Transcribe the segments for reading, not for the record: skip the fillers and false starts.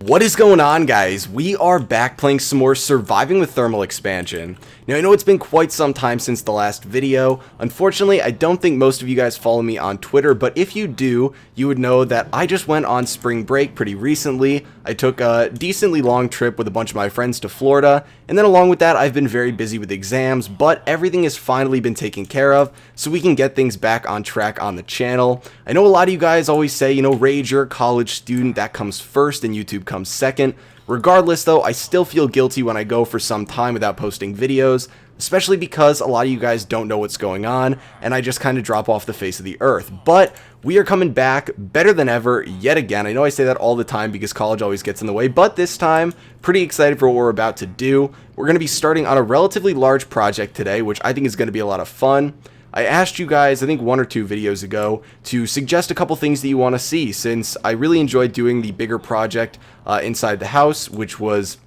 What is going on, guys? We are back playing some more Surviving with Thermal Expansion. Now, I know it's been quite some time since the last video. Unfortunately, I don't think most of you guys follow me on Twitter, but if you do, you would know that I just went on spring break pretty recently. I took a decently long trip with a bunch of my friends to Florida, and then along with that, I've been very busy with exams, but everything has finally been taken care of, so we can get things back on track on the channel. I know a lot of you guys always say, Rage, you're a college student, that comes first and YouTube comes second. Regardless though, I still feel guilty when I go for some time without posting videos, especially because a lot of you guys don't know what's going on, and I just kind of drop off the face of the earth. But we are coming back better than ever yet again. I know I say that all the time because college always gets in the way, but this time, pretty excited for what we're about to do. We're going to be starting on a relatively large project today, which I think is going to be a lot of fun. I asked you guys, I think 1 or 2 videos ago, to suggest a couple things that you want to see, since I really enjoyed doing the bigger project inside the house, which was,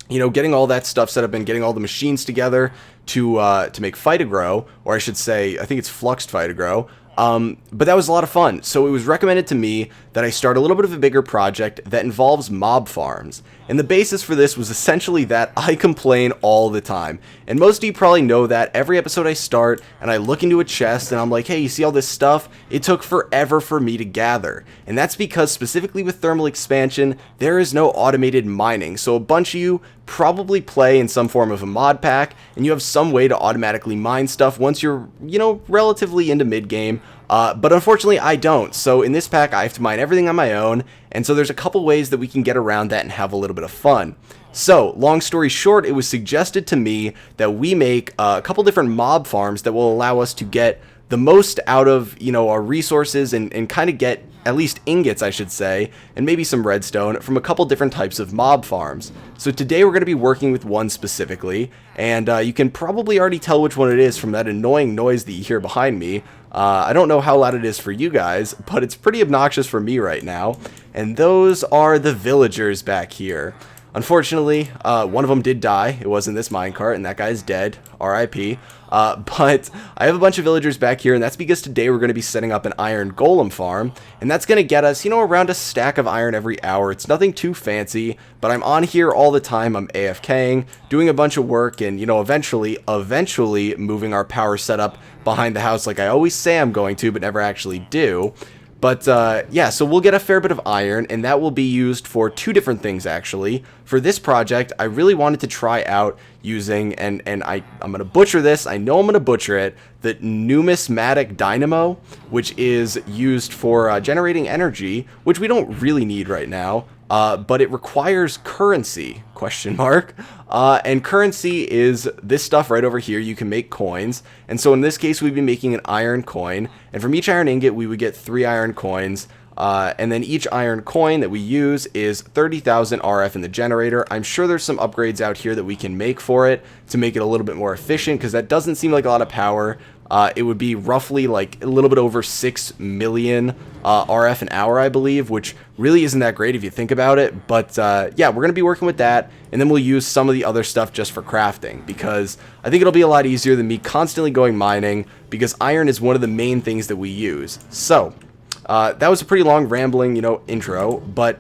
getting all that stuff set up and getting all the machines together to make Phytogrow, or I should say, I think it's Fluxed Phytogrow. But that was a lot of fun, so it was recommended to me that I start a little bit of a bigger project that involves mob farms. And the basis for this was essentially that I complain all the time. And most of you probably know that every episode I start and I look into a chest and I'm like, hey, you see all this stuff? It took forever for me to gather. And that's because specifically with thermal expansion, there is no automated mining. So a bunch of you probably play in some form of a mod pack and you have some way to automatically mine stuff once you're, relatively into mid-game. But unfortunately, I don't. So in this pack, I have to mine everything on my own. And so there's a couple ways that we can get around that and have a little bit of fun. So, long story short, it was suggested to me that we make a couple different mob farms that will allow us to get the most out of, our resources and kind of get at least ingots, I should say, and maybe some redstone from a couple different types of mob farms. So today we're going to be working with one specifically, and you can probably already tell which one it is from that annoying noise that you hear behind me. I don't know how loud it is for you guys, but it's pretty obnoxious for me right now, and those are the villagers back here. Unfortunately, one of them did die. It was in this minecart, and that guy's dead. R.I.P. But I have a bunch of villagers back here, and that's because today we're going to be setting up an iron golem farm, and that's going to get us, around a stack of iron every hour. It's nothing too fancy, but I'm on here all the time. I'm AFKing, doing a bunch of work, and, eventually moving our power setup behind the house like I always say I'm going to, but never actually do. But, yeah, so we'll get a fair bit of iron, and that will be used for 2 different things, actually. For this project, I really wanted to try out using, and I'm going to butcher this, I know I'm going to butcher it, the Numismatic Dynamo, which is used for generating energy, which we don't really need right now. But it requires currency, ? And currency is this stuff right over here. You can make coins. And so in this case, we'd be making an iron coin. And from each iron ingot, we would get 3 iron coins. And then each iron coin that we use is 30,000 RF in the generator. I'm sure there's some upgrades out here that we can make for it to make it a little bit more efficient, because that doesn't seem like a lot of power. It would be roughly like a little bit over 6 million RF an hour, I believe, which really isn't that great if you think about it. But yeah, we're going to be working with that, and then we'll use some of the other stuff just for crafting, because I think it'll be a lot easier than me constantly going mining, because iron is one of the main things that we use. So that was a pretty long rambling, intro, but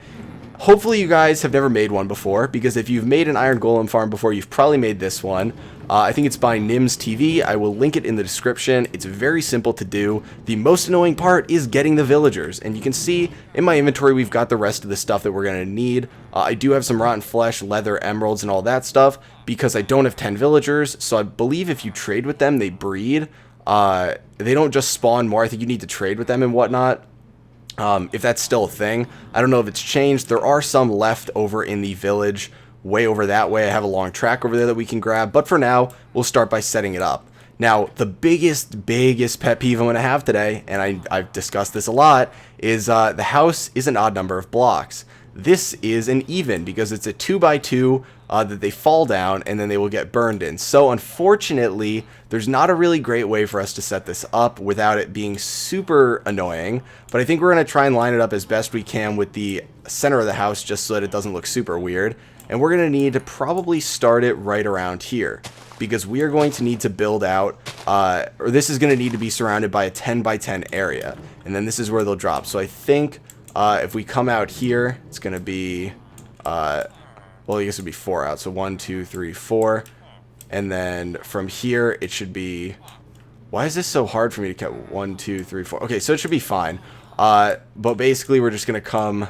hopefully you guys have never made one before, because if you've made an iron golem farm before, you've probably made this one. I think it's by Nims TV. I will link it in the description. It's very simple to do. The most annoying part is getting the villagers, and you can see in my inventory we've got the rest of the stuff that we're going to need. I do have some rotten flesh, leather, emeralds, and all that stuff, because I don't have 10 villagers, so I believe if you trade with them, they breed. They don't just spawn more. I think you need to trade with them and whatnot. If that's still a thing. I don't know if it's changed. There are some left over in the village, way over that way. I have a long track over there that we can grab, but for now, we'll start by setting it up. Now, the biggest pet peeve I'm going to have today, and I've discussed this a lot, is the house is an odd number of blocks. This is an even, because it's a 2x2 that they fall down and then they will get burned in. So unfortunately, there's not a really great way for us to set this up without it being super annoying, but I think we're going to try and line it up as best we can with the center of the house just so that it doesn't look super weird. And we're going to need to probably start it right around here, because we are going to need to build out, or this is going to need to be surrounded by a 10x10 area, and then this is where they'll drop. So I think if we come out here, it's going to be well, I guess it would be 4 out. So 1, 2, 3, 4. And then from here, it should be... Why is this so hard for me to count? 1, 2, 3, 4. Okay, so it should be fine. But basically, we're just going to come...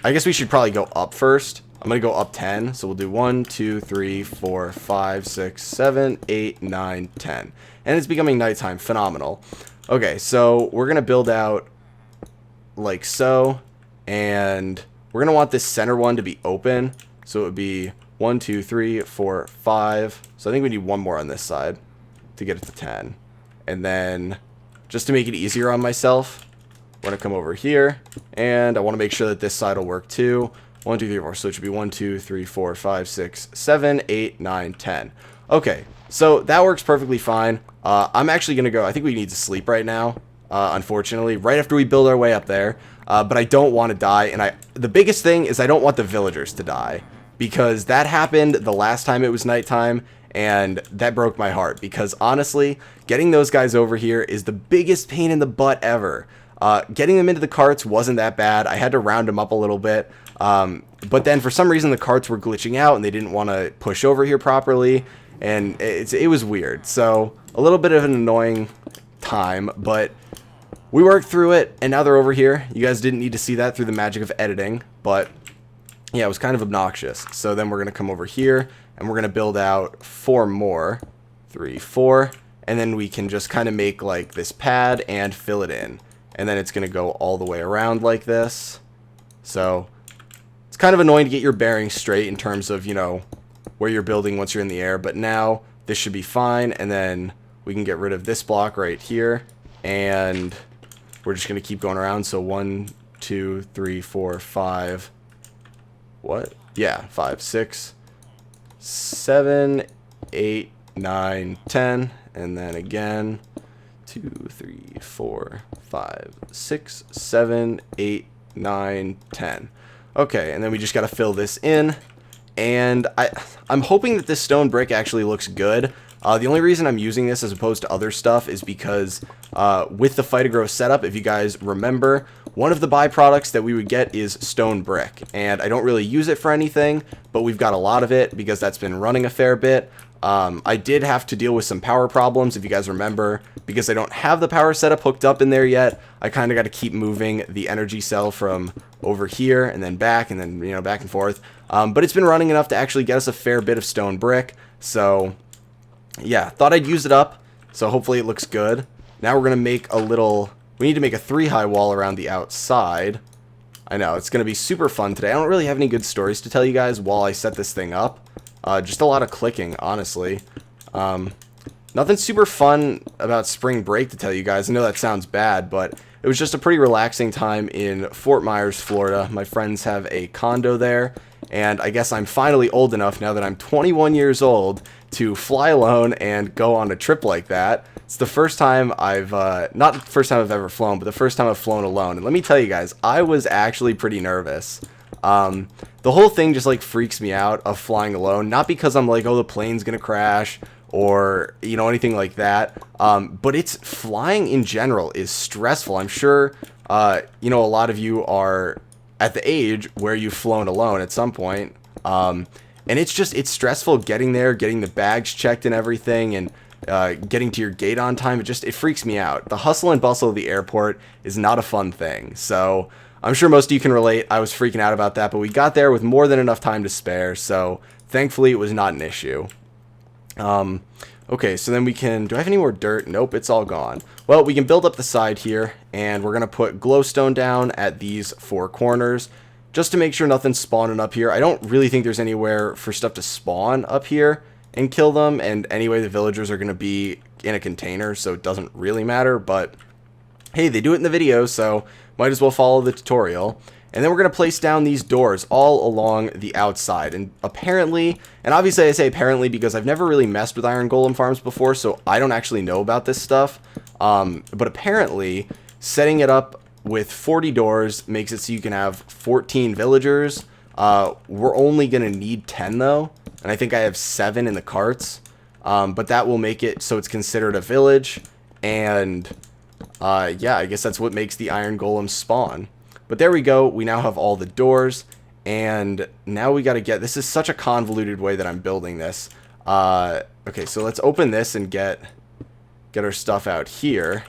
I guess we should probably go up first. I'm going to go up 10. So we'll do 1, 2, 3, 4, 5, 6, 7, 8, 9, 10. And it's becoming nighttime. Phenomenal. Okay, so we're going to build out like so. And we're going to want this center one to be open. So it would be 1, 2, 3, 4, 5. So I think we need one more on this side to get it to 10. And then just to make it easier on myself, I'm going to come over here, and I want to make sure that this side will work too. 1, 2, 3, 4. So it should be 1, 2, 3, 4, 5, 6, 7, 8, 9, 10. Okay, so that works perfectly fine. I'm actually going to go, I think we need to sleep right now, unfortunately, right after we build our way up there. But I don't want to die, and the biggest thing is I don't want the villagers to die, because that happened the last time it was nighttime, and that broke my heart, because honestly, getting those guys over here is the biggest pain in the butt ever. Getting them into the carts wasn't that bad. I had to round them up a little bit, but then for some reason the carts were glitching out and they didn't want to push over here properly, and it was weird. So a little bit of an annoying time, but we worked through it, and now they're over here. You guys didn't need to see that through the magic of editing, but yeah, it was kind of obnoxious. So then we're going to come over here, and we're going to build out 4 more. 3, 4. And then we can just kind of make like this pad and fill it in. And then it's going to go all the way around like this. So it's kind of annoying to get your bearings straight in terms of, you know, where you're building once you're in the air. But now this should be fine. And then we can get rid of this block right here. And we're just going to keep going around. So 1, 2, 3, 4, 5. What? Yeah, 5, 6, 7, 8, 9, 10. And then again, 2, 3, 4, 5, 6, 7, 8, 9, 10. Okay, and then we just got to fill this in. And I'm hoping that this stone brick actually looks good. The only reason I'm using this as opposed to other stuff is because with the Fight-A-Grow setup, if you guys remember, one of the byproducts that we would get is stone brick. And I don't really use it for anything, but we've got a lot of it because that's been running a fair bit. I did have to deal with some power problems, if you guys remember, because I don't have the power setup hooked up in there yet. I kind of got to keep moving the energy cell from over here and then back and then, you know, back and forth. But it's been running enough to actually get us a fair bit of stone brick. So yeah, thought I'd use it up. So hopefully it looks good. Now we're going to make a little, we need to make a 3-high wall around the outside. I know, it's going to be super fun today. I don't really have any good stories to tell you guys while I set this thing up. Just a lot of clicking, honestly. Nothing super fun about spring break to tell you guys. I know that sounds bad, but it was just a pretty relaxing time in Fort Myers, Florida. My friends have a condo there, and I guess I'm finally old enough now that I'm 21 years old to fly alone and go on a trip like that. It's the first time I've, not the first time I've ever flown, but the first time I've flown alone. And let me tell you guys, I was actually pretty nervous. The whole thing just like freaks me out of flying alone, not because I'm like, oh, the plane's gonna crash or, you know, anything like that. But it's flying in general is stressful. I'm sure, you know, a lot of you are at the age where you've flown alone at some point. And it's stressful getting there, getting the bags checked and everything, and getting to your gate on time. It freaks me out. The hustle and bustle of the airport is not a fun thing. So I'm sure most of you can relate. I was freaking out about that, but we got there with more than enough time to spare, so thankfully it was not an issue. Okay, so then we can, do I have any more dirt? Nope, it's all gone. Well, we can build up the side here, and we're going to put glowstone down at these 4 corners, just to make sure nothing's spawning up here. I don't really think there's anywhere for stuff to spawn up here and kill them, and anyway, the villagers are going to be in a container, so it doesn't really matter, but hey, they do it in the video, so might as well follow the tutorial. And then we're going to place down these doors all along the outside. And apparently, and obviously I say apparently because I've never really messed with iron golem farms before, so I don't actually know about this stuff. But apparently, setting it up with 40 doors makes it so you can have 14 villagers. We're only going to need 10 though, and I think I have 7 in the carts. But that will make it so it's considered a village, and yeah, I guess that's what makes the iron golem spawn. But there we go, we now have all the doors, And now we got to get, this is such a convoluted way that I'm building this. Okay, so let's open this and get our stuff out here.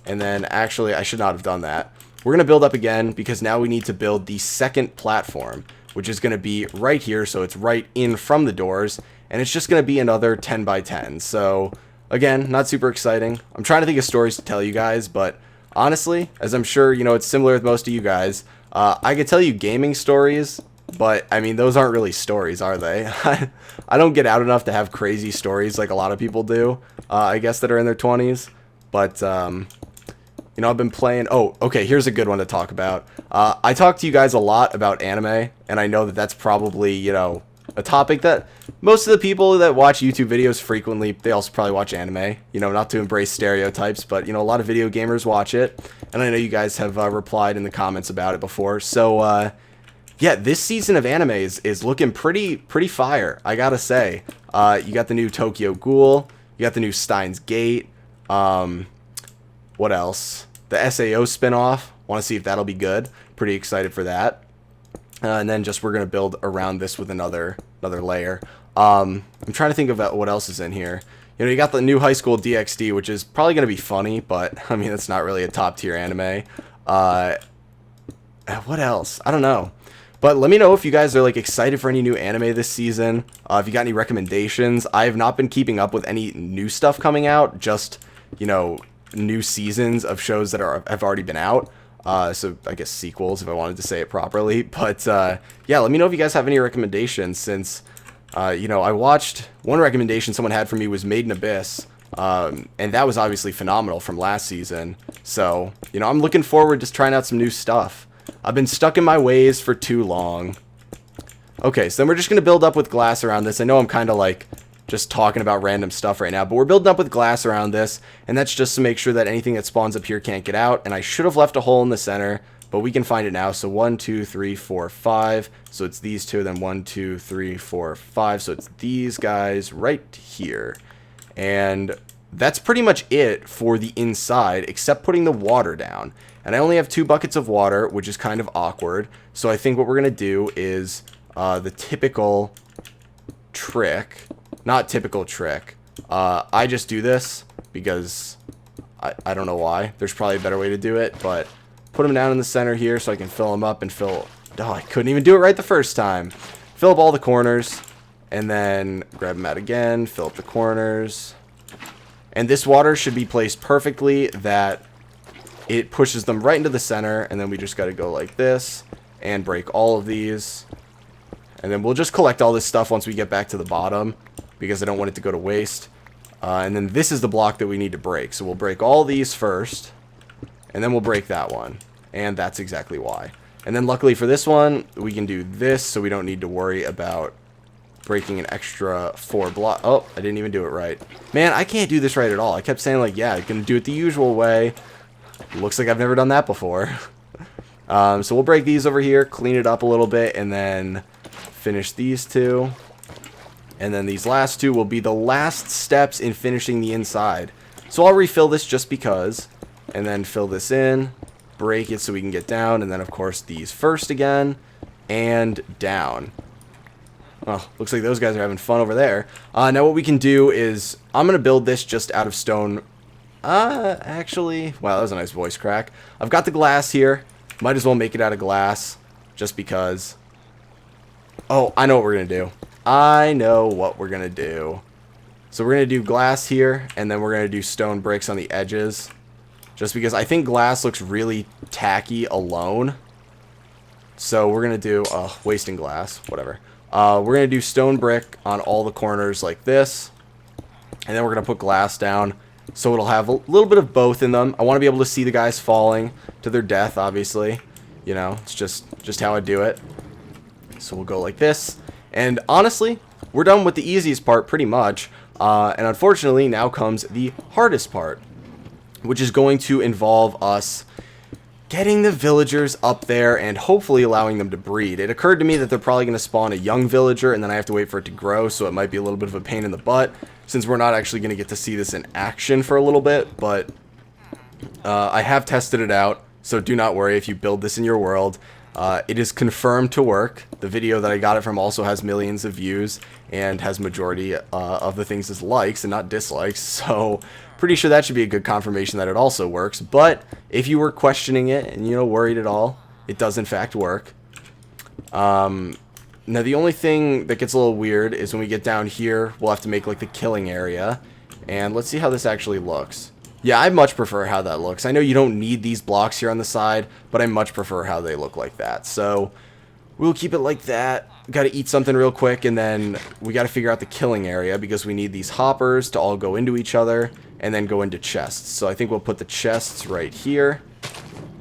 And then actually, I should not have done that. We're going to build up again because now we need to build the second platform, which is going to be right here. So it's right in from the doors, and it's just going to be another 10 by 10. So again, not super exciting. I'm trying to think of stories to tell you guys, but honestly, as I'm sure, you know, it's similar with most of you guys, I could tell you gaming stories, but I mean, those aren't really stories, are they? I don't get out enough to have crazy stories like a lot of people do, I guess, that are in their 20s. But, you know, I've been playing... Oh, okay, here's a good one to talk about. I talk to you guys a lot about anime, and I know that that's probably, you know, a topic that most of the people that watch YouTube videos frequently, they also probably watch anime. You know, not to embrace stereotypes, but, you know, a lot of video gamers watch it. And I know you guys have replied in the comments about it before. So, yeah, this season of anime is looking pretty fire, I gotta say. You got the new Tokyo Ghoul. You got the new Steins Gate. What else? The SAO spinoff. Want to see if that'll be good. Pretty excited for that. And then just we're going to build around this with another layer. I'm trying to think about what else is in here. You know, you got the new High School DxD, which is probably going to be funny, but, I mean, it's not really a top-tier anime. What else? I don't know. But let me know if you guys are, like, excited for any new anime this season. If you got any recommendations. I have not been keeping up with any new stuff coming out. Just, you know, new seasons of shows that have already been out. So I guess sequels, if I wanted to say it properly. But, yeah, let me know if you guys have any recommendations, since... you know, I watched, one recommendation someone had for me was Made in Abyss, and that was obviously phenomenal from last season. So, you know, I'm looking forward to trying out some new stuff. I've been stuck in my ways for too long. Okay, so then we're just going to build up with glass around this. I know I'm kind of like just talking about random stuff right now, but we're building up with glass around this, and that's just to make sure that anything that spawns up here can't get out. And I should have left a hole in the center, but we can find it now. So 1, 2, 3, 4, 5. So it's these two. Then 1, 2, 3, 4, 5. So it's these guys right here. And that's pretty much it for the inside, except putting the water down. And I only have 2 buckets of water, which is kind of awkward. So I think what we're going to do is the typical trick. Not typical trick. I just do this because I don't know why. There's probably a better way to do it, but... Put them down in the center here so I can fill them up and fill... Oh, I couldn't even do it right the first time. Fill up all the corners. And then grab them out again. Fill up the corners. And this water should be placed perfectly that it pushes them right into the center. And then we just got to go like this. And break all of these. And then we'll just collect all this stuff once we get back to the bottom. Because I don't want it to go to waste. And then this is the block that we need to break. So we'll break all these first. And then we'll break that one. And that's exactly why. And then luckily for this one, we can do this, so we don't need to worry about breaking an extra 4 block. Oh, I didn't even do it right. Man, I can't do this right at all. I kept saying, like, yeah, I can do it the usual way. Looks like I've never done that before. So we'll break these over here, clean it up a little bit, and then finish these 2. And then these last 2 will be the last steps in finishing the inside. So I'll refill this just because... And then fill this in, break it so we can get down, and then of course these first again, and down. Well, looks like those guys are having fun over there. Now what we can do is, I'm going to build this just out of stone. Actually, wow, that was a nice voice crack. I've got the glass here. Might as well make it out of glass, just because. Oh, I know what we're going to do. I know what we're going to do. So we're going to do glass here, and then we're going to do stone bricks on the edges. Just because I think glass looks really tacky alone. So we're going to do... wasting glass. Whatever. We're going to do stone brick on all the corners like this. And then we're going to put glass down. So it'll have a little bit of both in them. I want to be able to see the guys falling to their death, obviously. You know, it's just how I do it. So we'll go like this. And honestly, we're done with the easiest part pretty much. And unfortunately, now comes the hardest part, which is going to involve us getting the villagers up there and hopefully allowing them to breed. It occurred to me that they're probably going to spawn a young villager, and then I have to wait for it to grow, so it might be a little bit of a pain in the butt, since we're not actually going to get to see this in action for a little bit, but I have tested it out, so do not worry if you build this in your world. It is confirmed to work. The video that I got it from also has millions of views and has majority of the things as likes and not dislikes. So pretty sure that should be a good confirmation that it also works. But if you were questioning it and, you know, worried at all, it does in fact work. Now the only thing that gets a little weird is when we get down here, we'll have to make like the killing area. And let's see how this actually looks. Yeah, I much prefer how that looks. I know you don't need these blocks here on the side, but I much prefer how they look like that. So we'll keep it like that. Got to eat something real quick, and then we got to figure out the killing area because we need these hoppers to all go into each other and then go into chests. So I think we'll put the chests right here.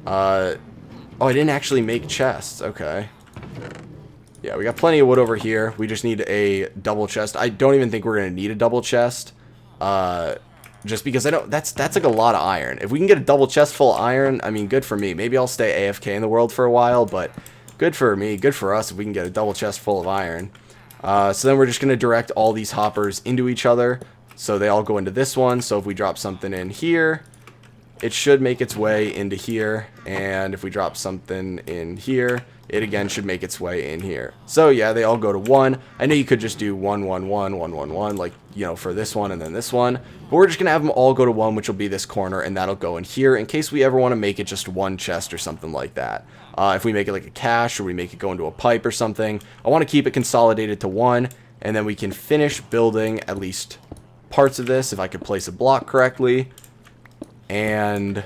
Oh, I didn't actually make chests. Okay. Yeah, we got plenty of wood over here. We just need a double chest. I don't even think we're going to need a double chest. Just because I don't, that's like a lot of iron. If we can get a double chest full of iron, I mean, good for me. Maybe I'll stay AFK in the world for a while, but good for me, good for us if we can get a double chest full of iron. So then we're just going to direct all these hoppers into each other. So they all go into this one. So if we drop something in here, it should make its way into here. And if we drop something in here, it again should make its way in here. So yeah, they all go to 1. I know you could just do 1, 1, 1, 1, 1, 1, like, you know, for this one and then this one. But we're just going to have them all go to 1, which will be this corner, and that'll go in here in case we ever want to make it just one chest or something like that. If we make it like a cache or we make it go into a pipe or something, I want to keep it consolidated to 1, and then we can finish building at least parts of this if I could place a block correctly. And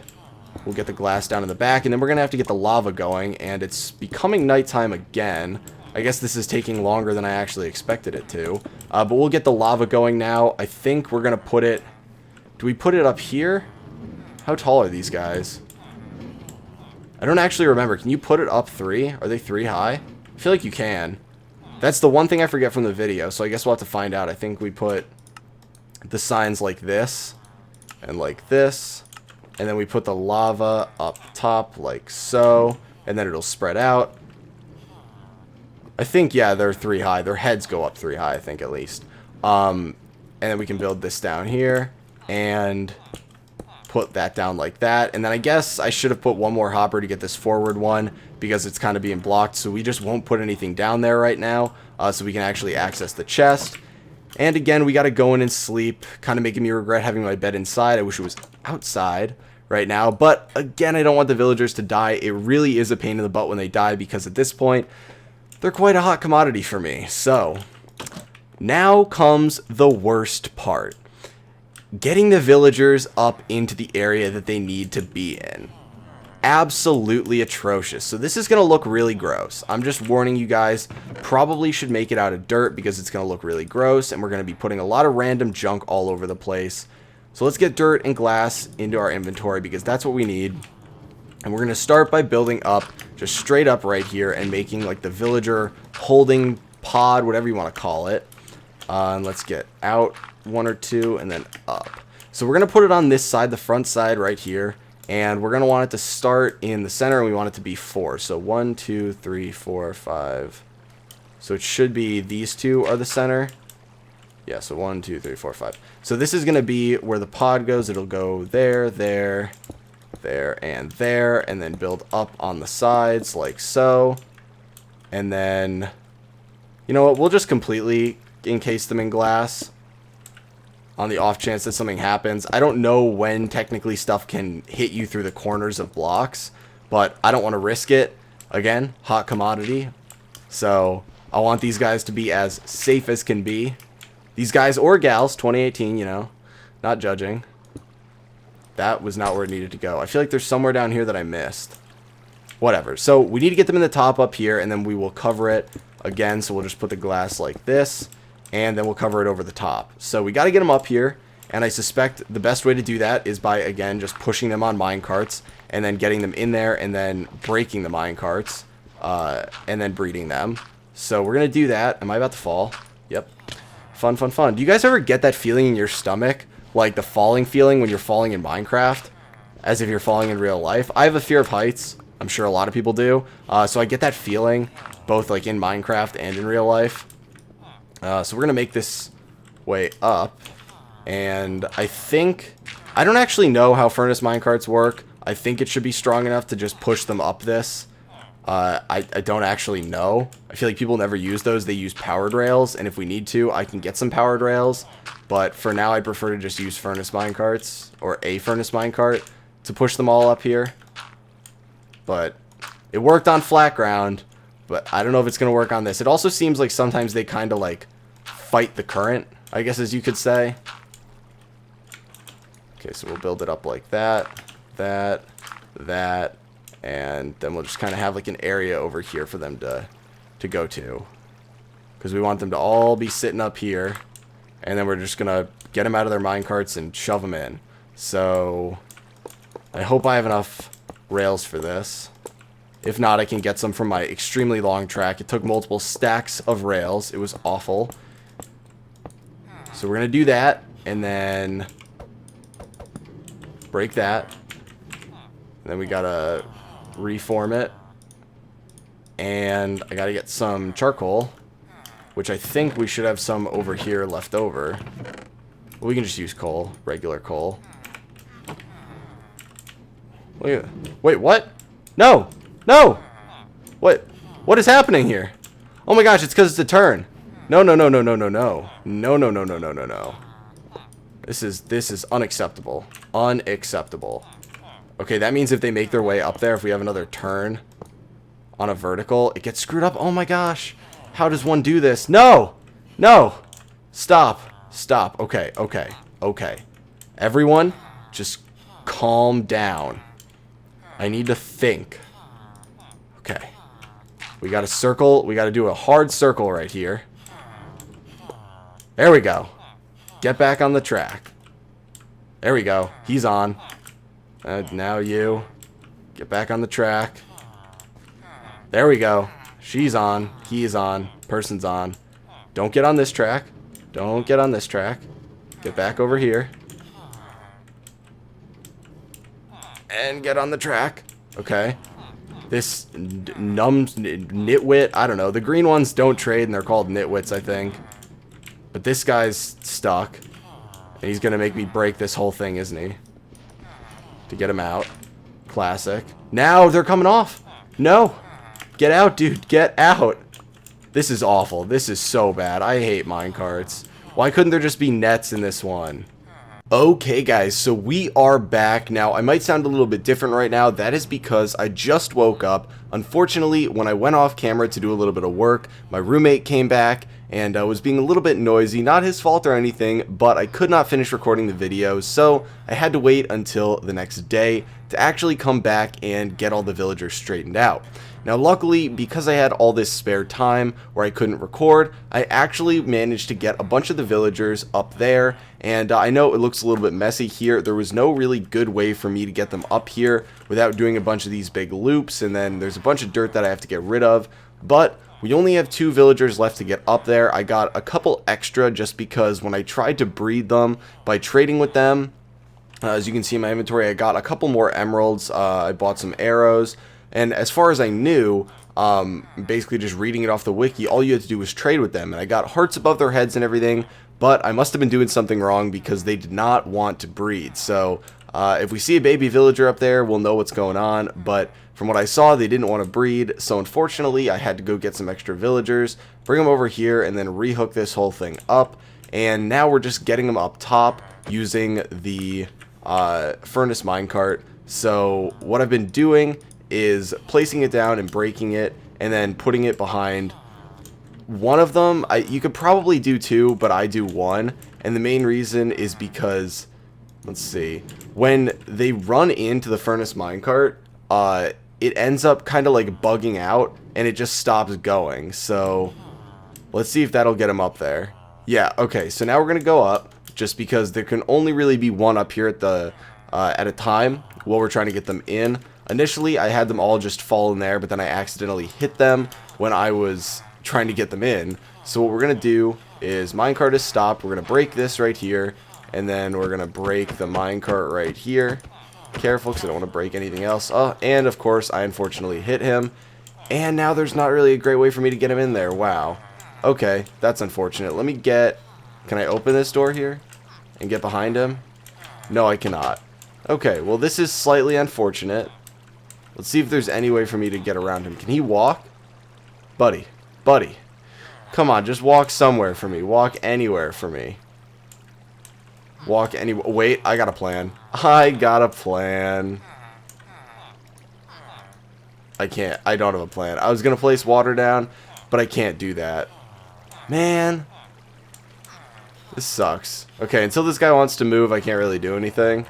we'll get the glass down in the back, and then we're going to have to get the lava going, and it's becoming nighttime again. I guess this is taking longer than I actually expected it to. But we'll get the lava going now. I think we're going to put it... Do we put it up here? How tall are these guys? I don't actually remember. Can you put it up 3? Are they 3 high? I feel like you can. That's the one thing I forget from the video, so I guess we'll have to find out. I think we put the signs like this and like this. And then we put the lava up top like so. And then it'll spread out. I think, yeah, they're 3 high. Their heads go up 3 high, I think, at least. And then we can build this down here. And put that down like that. And then I guess I should have put one more hopper to get this forward one, because it's kind of being blocked. So we just won't put anything down there right now. So we can actually access the chest. And again, we got to go in and sleep. Kind of making me regret having my bed inside. I wish it was outside right now. But again, I don't want the villagers to die. It really is a pain in the butt when they die, because at this point, they're quite a hot commodity for me. So now comes the worst part. Getting the villagers up into the area that they need to be in. Absolutely atrocious. So this is going to look really gross. I'm just warning you guys, probably should make it out of dirt because it's going to look really gross, and we're going to be putting a lot of random junk all over the place. So let's get dirt and glass into our inventory because that's what we need. And we're going to start by building up just straight up right here and making like the villager holding pod, whatever you want to call it. And let's get out 1 or 2 and then up. So we're going to put it on this side, the front side right here. And we're going to want it to start in the center, and we want it to be 4. So 1, 2, 3, 4, 5. So it should be these 2 are the center. Yeah, so 1, 2, 3, 4, 5. So this is going to be where the pod goes. It'll go there, there, there, and there. And then build up on the sides like so. And then, you know what, we'll just completely encase them in glass on the off chance that something happens. I don't know when technically stuff can hit you through the corners of blocks, but I don't want to risk it. Again, hot commodity. So I want these guys to be as safe as can be. These guys or gals, 2018, you know, not judging. That was not where it needed to go. I feel like there's somewhere down here that I missed. Whatever. So we need to get them in the top up here, and then we will cover it again. So we'll just put the glass like this. And then we'll cover it over the top. So we got to get them up here. And I suspect the best way to do that is by, again, just pushing them on minecarts. And then getting them in there and then breaking the minecarts. And then breeding them. So we're going to do that. Am I about to fall? Yep. Fun, fun, fun. Do you guys ever get that feeling in your stomach? Like the falling feeling when you're falling in Minecraft? As if you're falling in real life? I have a fear of heights. I'm sure a lot of people do. So I get that feeling both like in Minecraft and in real life. So we're going to make this way up, and I don't actually know how furnace minecarts work. I think it should be strong enough to just push them up this, I don't actually know. I feel like people never use those. They use powered rails, and if we need to, I can get some powered rails. But for now, I prefer to just use furnace minecarts, or a furnace minecart, to push them all up here. But it worked on flat ground, but I don't know if it's going to work on this. It also seems like sometimes they kind of like fight the current, I guess, as you could say. Okay, so we'll build it up like that, that, and then we'll just kind of have like an area over here for them to go to. Because we want them to all be sitting up here, and then we're just going to get them out of their minecarts and shove them in. So I hope I have enough rails for this. If not, I can get some from my extremely long track. It took multiple stacks of rails. It was awful. So we're going to do that, and then break that. And then we got to reform it. And I got to get some charcoal, which I think we should have some over here left over. We can just use coal, regular coal. Wait, what? No! No! What is happening here? Oh my gosh, it's because it's a turn. No. This is unacceptable. Unacceptable. Okay, that means if they make their way up there, if we have another turn on a vertical, it gets screwed up. Oh my gosh. How does one do this? No! No! Stop. Stop. Okay. Everyone, just calm down. I need to think. Okay. We got a circle. We got to do a hard circle right here. There we go. Get back on the track. There we go. He's on. Now you. Get back on the track. There we go. She's on. He is on. Person's on. Don't get on this track. Don't get on this track. Get back over here. And get on the track. Okay. This nitwit, I don't know. The green ones don't trade, and they're called nitwits, I think. But this guy's stuck. And he's going to make me break this whole thing, isn't he? To get him out. Classic. Now they're coming off. No. Get out, dude. Get out. This is awful. This is so bad. I hate minecarts. Why couldn't there just be nets in this one? Okay guys, so we are back. Now, I might sound a little bit different right now. That is because I just woke up. Unfortunately, when I went off camera to do a little bit of work, my roommate came back and was being a little bit noisy. Not his fault or anything, but I could not finish recording the video, so I had to wait until the next day to actually come back and get all the villagers straightened out. Now luckily, because I had all this spare time where I couldn't record, I actually managed to get a bunch of the villagers up there, and I know it looks a little bit messy here. There was no really good way for me to get them up here without doing a bunch of these big loops, and then there's a bunch of dirt that I have to get rid of, but we only have 2 villagers left to get up there. I got a couple extra just because when I tried to breed them by trading with them, as you can see in my inventory, I got a couple more emeralds, I bought some arrows. And as far as I knew, basically just reading it off the wiki, all you had to do was trade with them. And I got hearts above their heads and everything, but I must have been doing something wrong because they did not want to breed. So if we see a baby villager up there, we'll know what's going on. But from what I saw, they didn't want to breed. So unfortunately, I had to go get some extra villagers, bring them over here, and then rehook this whole thing up. And now we're just getting them up top using the furnace minecart. So what I've been doing is placing it down and breaking it and then putting it behind one of them. You could probably do 2, but I do 1, and the main reason is because, let's see, when they run into the furnace minecart, it ends up kind of like bugging out and it just stops going. So let's see if that'll get them up there. Yeah, okay, so now we're gonna go up just because there can only really be one up here at a time while we're trying to get them in. Initially, I had them all just fall in there, but then I accidentally hit them when I was trying to get them in. So what we're going to do is minecart is stopped. We're going to break this right here, and then we're going to break the minecart right here. Careful, because I don't want to break anything else. Oh, and of course, I unfortunately hit him. And now there's not really a great way for me to get him in there. Wow. Okay, that's unfortunate. Let me get... Can I open this door here and get behind him? No, I cannot. Okay, well, this is slightly unfortunate. Let's see if there's any way for me to get around him. Can he walk? Buddy. Buddy. Come on, just walk somewhere for me. Walk anywhere for me. Walk anywhere. Wait, I got a plan. I got a plan. I can't. I don't have a plan. I was going to place water down, but I can't do that. Man. This sucks. Okay, until this guy wants to move, I can't really do anything.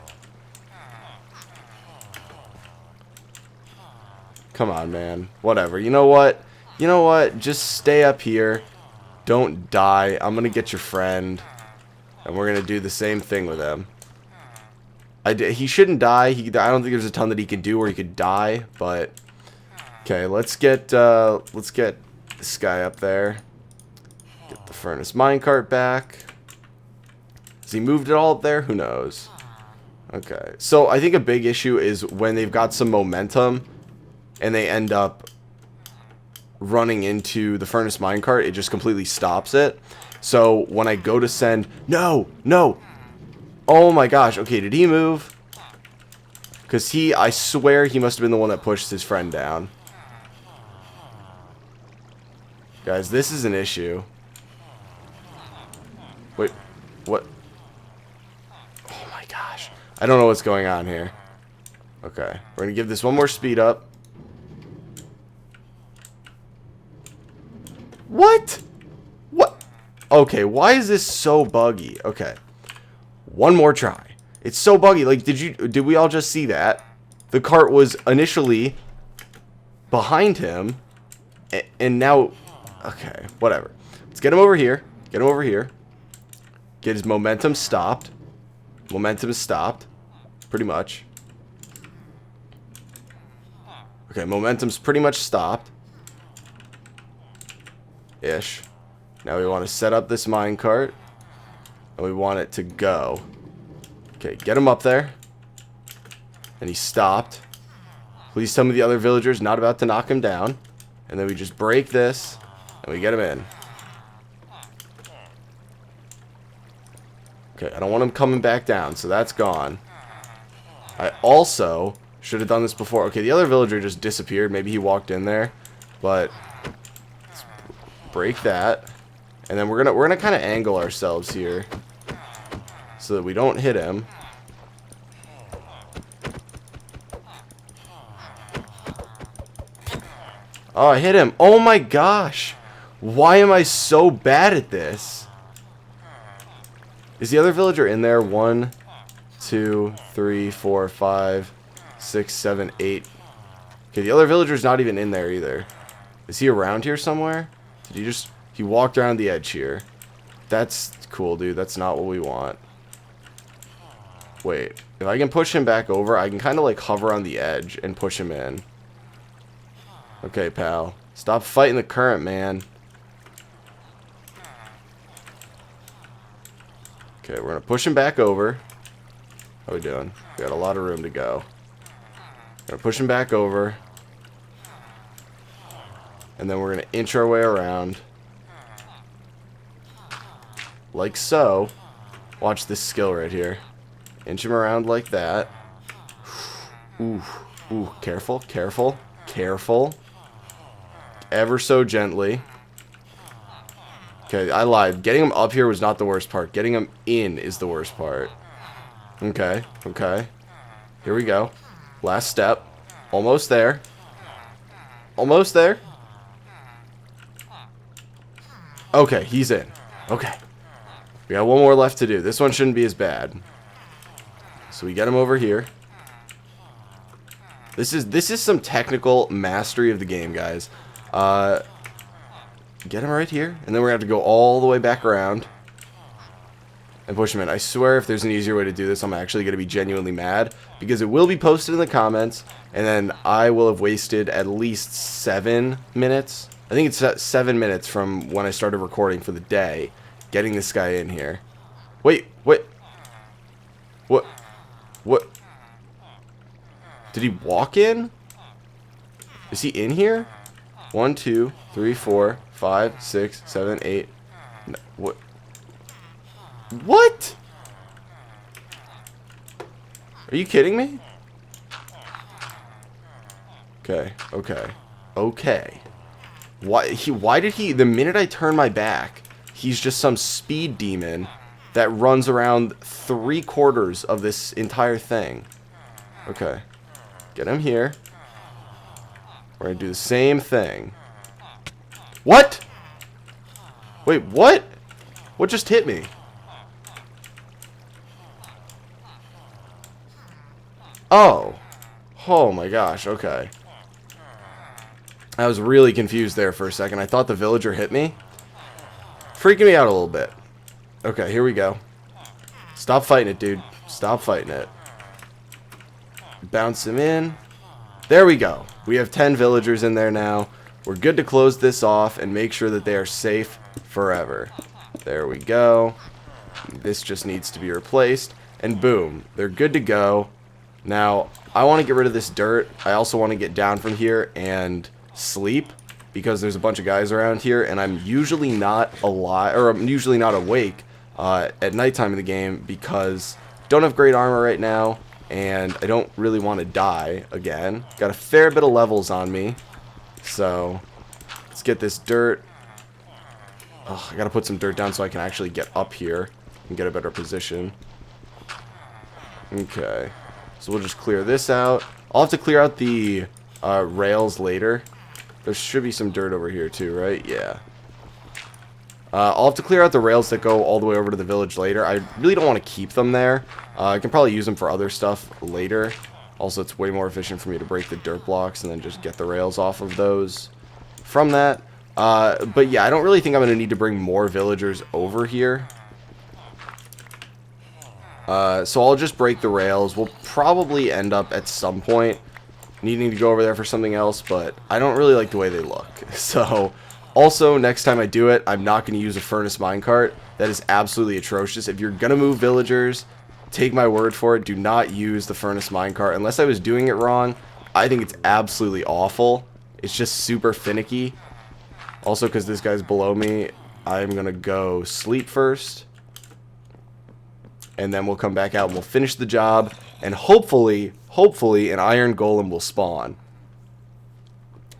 Come on, man. Whatever. You know what? You know what? Just stay up here. Don't die. I'm going to get your friend. And we're going to do the same thing with him. He shouldn't die. I don't think there's a ton that he can do where he could die. But, okay, let's get this guy up there. Get the furnace minecart back. Has he moved it all up there? Who knows? Okay. So, I think a big issue is when they've got some momentum and they end up running into the furnace minecart, it just completely stops it. So when I go to send... No! No! Oh my gosh. Okay, did he move? Because I swear he must have been the one that pushed his friend down. Guys, this is an issue. Wait, what? Oh my gosh. I don't know what's going on here. Okay, we're going to give this one more speed up. What? What? Okay, why is this so buggy? Okay. One more try. It's so buggy. Like, did we all just see that? The cart was initially behind him, and now... Okay, whatever. Let's get him over here. Get him over here. Get his momentum stopped. Momentum is stopped. Pretty much. Okay, momentum's pretty much stopped. Ish. Now we want to set up this minecart. And we want it to go. Okay, get him up there. And he stopped. Please tell me the other villager's not about to knock him down. And then we just break this. And we get him in. Okay, I don't want him coming back down. So that's gone. I also should have done this before. Okay, the other villager just disappeared. Maybe he walked in there. But... break that, and then we're gonna kind of angle ourselves here so that we don't hit him. Oh, I hit him. Oh my gosh, why am I so bad at this? Is the other villager in there? 1, 2, 3, 4, 5, 6, 7, 8. Okay, the other villager's not even in there either. Is he around here somewhere? He walked around the edge here. That's cool, dude. That's not what we want. Wait. If I can push him back over, I can kind of like hover on the edge and push him in. Okay, pal. Stop fighting the current, man. Okay, we're going to push him back over. How are we doing? We got a lot of room to go. Going to push him back over. And then we're going to inch our way around. Like so. Watch this skill right here. Inch him around like that. Ooh. Ooh. Careful. Careful. Careful. Ever so gently. Okay, I lied. Getting him up here was not the worst part. Getting him in is the worst part. Okay. Okay. Here we go. Last step. Almost there. Almost there. Okay, he's in. Okay. We got one more left to do. This one shouldn't be as bad. So we get him over here. This is some technical mastery of the game, guys. Get him right here. And then we're going to have to go all the way back around. And push him in. I swear if there's an easier way to do this, I'm actually going to be genuinely mad. Because it will be posted in the comments. And then I will have wasted at least 7 minutes. I think it's 7 minutes from when I started recording for the day, getting this guy in here. Wait, what? What? What? Did he walk in? Is he in here? 1, 2, 3, 4, 5, 6, 7, 8. No, what? What? Are you kidding me? Okay, okay, okay. Why did he, the minute I turn my back, he's just some speed demon that runs around 3/4 of this entire thing. Okay. Get him here. We're gonna do the same thing. What? Wait, what? What just hit me? Oh. Oh my gosh, okay. I was really confused there for a second. I thought the villager hit me. Freaking me out a little bit. Okay, here we go. Stop fighting it, dude. Stop fighting it. Bounce him in. There we go. We have 10 villagers in there now. We're good to close this off and make sure that they are safe forever. There we go. This just needs to be replaced. And boom, they're good to go. Now, I want to get rid of this dirt. I also want to get down from here and sleep, because there's a bunch of guys around here, and I'm usually not alive, or I'm usually not awake at nighttime in the game, because I don't have great armor right now, and I don't really want to die again. Got a fair bit of levels on me, so let's get this dirt. Oh, I gotta put some dirt down so I can actually get up here and get a better position. Okay, so we'll just clear this out. I'll have to clear out the rails later. There should be some dirt over here too, right? Yeah. I'll have to clear out the rails that go all the way over to the village later. I really don't want to keep them there. I can probably use them for other stuff later. Also, it's way more efficient for me to break the dirt blocks and then just get the rails off of those from that. But yeah, I don't really think I'm going to need to bring more villagers over here. So I'll just break the rails. We'll probably end up at some point needing to go over there for something else, but I don't really like the way they look. So, also, next time I do it, I'm not going to use a furnace minecart. That is absolutely atrocious. If you're going to move villagers, take my word for it, do not use the furnace minecart. Unless I was doing it wrong, I think it's absolutely awful. It's just super finicky. Also, because this guy's below me, I'm going to go sleep first. And then we'll come back out and we'll finish the job. And hopefully an iron golem will spawn.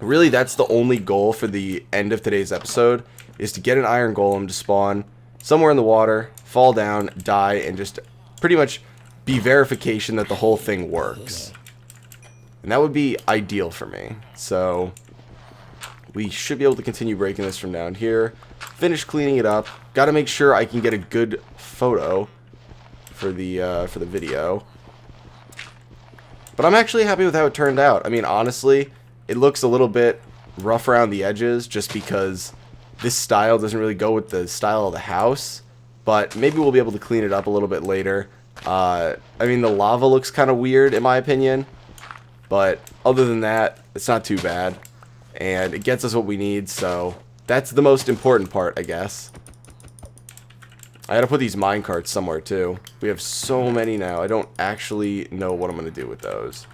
Really, that's the only goal for the end of today's episode, is to get an iron golem to spawn somewhere in the water, fall down, die, and just pretty much be verification that the whole thing works. And that would be ideal for me. So we should be able to continue breaking this from down here. Finish cleaning it up. Got to make sure I can get a good photo for the video. But I'm actually happy with how it turned out. I mean, honestly, it looks a little bit rough around the edges just because this style doesn't really go with the style of the house. But maybe we'll be able to clean it up a little bit later. I mean, the lava looks kind of weird in my opinion. But other than that, it's not too bad. And it gets us what we need, so that's the most important part, I guess. I gotta put these minecarts somewhere too. We have so many now. I don't actually know what I'm gonna do with those.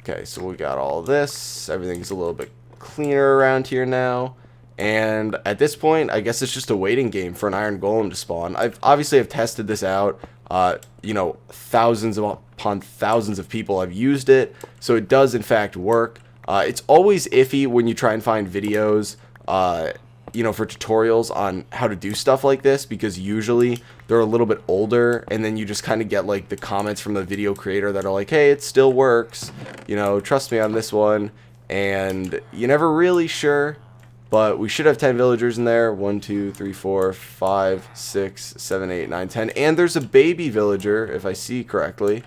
Okay, so we got all this. Everything's a little bit cleaner around here now. And at this point, I guess it's just a waiting game for an iron golem to spawn. I've tested this out. You know, thousands upon thousands of people have used it, so it does in fact work. It's always iffy when you try and find videos, you know, for tutorials on how to do stuff like this, because usually they're a little bit older, and then you just kind of get like the comments from the video creator that are like, hey, it still works, you know, trust me on this one, and you're never really sure. But we should have 10 villagers in there. 1, 2, 3, 4, 5, 6, 7, 8, 9, 10. And there's a baby villager, if I see correctly.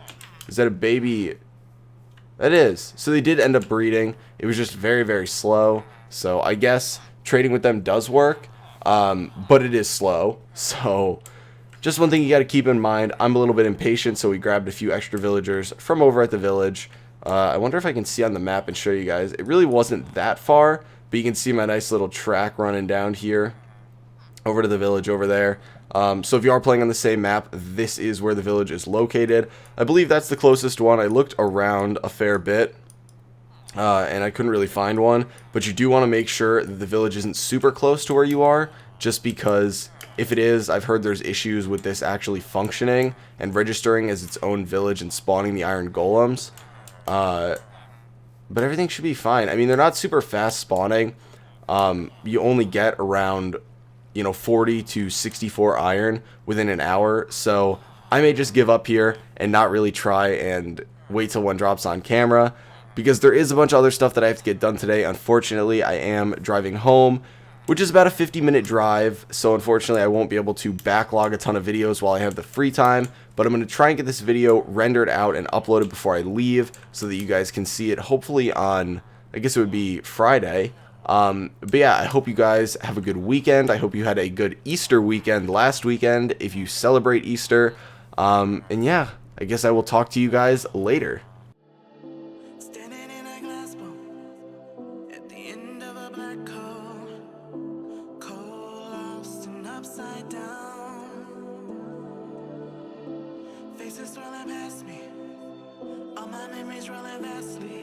Is that a baby? That is. So they did end up breeding. It was just very, very slow. So I guess trading with them does work. But it is slow. So just one thing you got to keep in mind. I'm a little bit impatient, so we grabbed a few extra villagers from over at the village. I wonder if I can see on the map and show you guys. It really wasn't that far. But you can see my nice little track running down here over to the village over there. So if you are playing on the same map, this is where the village is located. I believe that's the closest one. I looked around a fair bit, and I couldn't really find one. But you do want to make sure that the village isn't super close to where you are, just because if it is, I've heard there's issues with this actually functioning and registering as its own village and spawning the iron golems. but everything should be fine. I mean, they're not super fast spawning. You only get around, 40 to 64 iron within an hour, so I may just give up here and not really try and wait till one drops on camera, because there is a bunch of other stuff that I have to get done today. Unfortunately, I am driving home, which is about a 50-minute drive, so unfortunately I won't be able to backlog a ton of videos while I have the free time, but I'm going to try and get this video rendered out and uploaded before I leave so that you guys can see it hopefully on, I guess it would be Friday. But yeah, I hope you guys have a good weekend. I hope you had a good Easter weekend last weekend if you celebrate Easter. And yeah, I guess I will talk to you guys later. Standing in a glass bowl at the end of a black hole, cold, lost and upside down. Faces swirling past me, all my memories rolling vastly.